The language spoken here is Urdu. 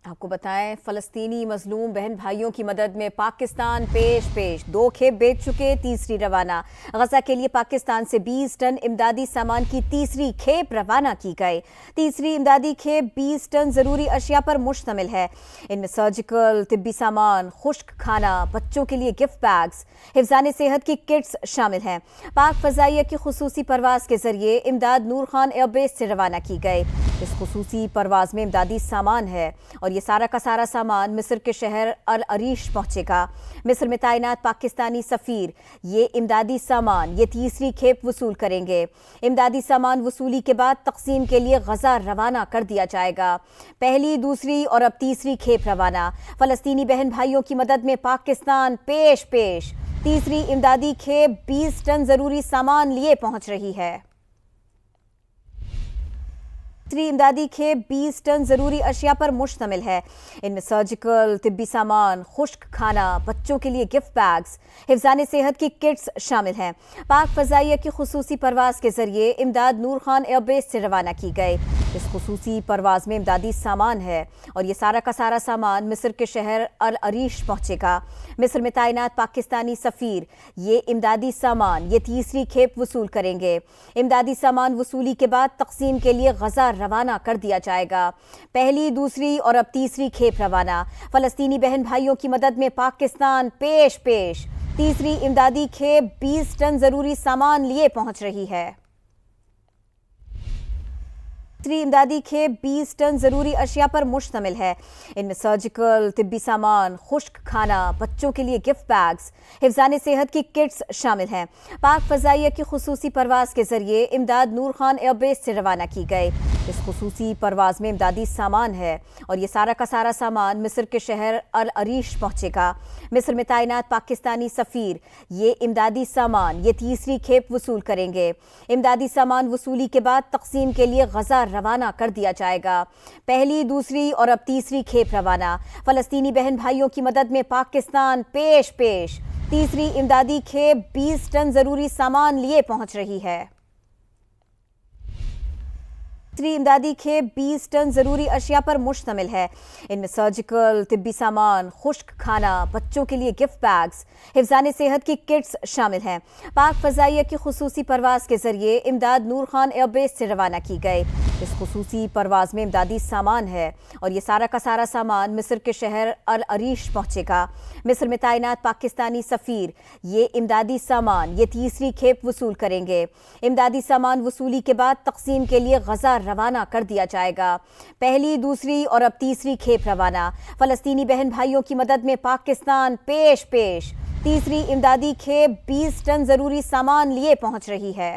آپ کو بتائیں فلسطینی مظلوم بہن بھائیوں کی مدد میں پاکستان پیش 2 کھیپ بیچ چکے، تیسری روانہ۔ غزہ کے لیے پاکستان سے 20 ٹن امدادی سامان کی تیسری کھیپ روانہ کی گئی۔ تیسری امدادی کھیپ 20 ٹن ضروری اشیاء پر مشتمل ہے۔ ان میں سرجیکل، طبی سامان، خشک کھانا، بچوں کے لیے گفٹ بیگز، حفظان صحت کی کٹس شامل ہیں۔ پاک فضائیہ کی خصوصی پرواز کے ذریعے امداد نور خان ایئر بیس سے روانہ کی گئی۔ اس خصوصی پرواز میں امدادی سامان ہے اور یہ سارا کا سارا سامان مصر کے شہر العریش پہنچے گا۔ مصر میں تعینات پاکستانی سفیر یہ امدادی سامان یہ تیسری کھیپ وصول کریں گے۔ امدادی سامان وصولی کے بعد تقسیم کے لیے غزہ روانہ کر دیا جائے گا۔ پہلی، دوسری اور اب تیسری کھیپ روانہ۔ فلسطینی بہن بھائیوں کی مدد میں پاکستان پیش تیسری امدادی کھیپ 20 ٹن ضروری سامان لیے پہنچ رہی ہے۔ تیسری امدادی کھیپ 20 ٹن ضروری اشیاء پر مشتمل ہے۔ ان میں سرجیکل، طبی سامان، خشک کھانا، بچوں کے لیے گفٹ بیگز، حفظان صحت کی کٹس شامل ہیں۔ پاک فضائیہ کی خصوصی پرواز کے ذریعے امداد نور خان ایئر بیس سے روانہ کی گئی۔ اس خصوصی پرواز میں امدادی سامان ہے اور یہ سارا کا سارا سامان مصر کے شہر العریش پہنچے گا۔ مصر میں تعینات پاکستانی سفیر یہ امدادی سامان یہ تیسری کھیپ وصول کریں گے۔ امدادی سامان وصولی کے بعد تقسیم کے لیے غزہ روانہ کر دیا جائے گا۔ پہلی، دوسری اور اب تیسری کھیپ روانہ۔ فلسطینی بہن بھائیوں کی مدد میں پاکستان پیش تیسری امدادی کھیپ 20 ٹن ضروری سامان لیے پہنچ رہی ہے۔ تیسری امدادی کھیپ 20 ٹن ضروری اشیاء پر مشتمل ہے۔ ان میں سرجیکل، طبی سامان، خشک کھانا، بچوں کے لیے گفٹ بیگز، حفظان صحت کی کٹس شامل ہیں۔ پاک فضائیہ کی خصوصی پرواز کے ذریعے امداد نور خان ایئر بیس سے روانہ کی گئی۔ اس خصوصی پرواز میں امدادی سامان ہے اور یہ سارا کا سارا سامان مصر کے شہر العریش پہنچے گا۔ مصر میں تعینات پاکستانی سفیر یہ امدادی سامان یہ تیسری کھیپ وصول کریں گے۔ امدادی سامان وصولی کے بعد تقسیم کے لیے غزہ روانہ کر دیا جائے گا۔ پہلی، دوسری اور اب تیسری کھیپ روانہ۔ فلسطینی بہن بھائیوں کی مدد میں پاکستان پیش تیسری امدادی کھیپ 20 ٹن ضروری سامان لیے پہنچ رہی ہے۔ تیسری امدادی کھیپ 20 ٹن ضروری اشیاء پر مشتمل ہے۔ ان میں سرجیکل، طبی سامان، خشک کھانا، بچوں کے لیے گفٹ بیگز، حفظان صحت کی کٹس شامل ہیں۔ پاک فضائیہ کی خصوصی پرواز کے ذریعے امداد نور خان ایئر بیس سے روانہ کی گئی۔ اس خصوصی پرواز میں امدادی سامان ہے اور یہ سارا کا سارا سامان مصر کے شہر العریش پہنچے گا۔ مصر میں تعینات پاکستانی سفیر یہ امدادی سامان یہ تیسری کھیپ وصول کریں گے۔ امدادی سامان وصولی کے بعد تقسیم کے لیے غزہ روانہ کر دیا جائے گا۔ پہلی، دوسری اور اب تیسری کھیپ روانہ۔ فلسطینی بہن بھائیوں کی مدد میں پاکستان پیش تیسری امدادی کھیپ 20 ٹن ضروری سامان لیے پہنچ رہی ہے۔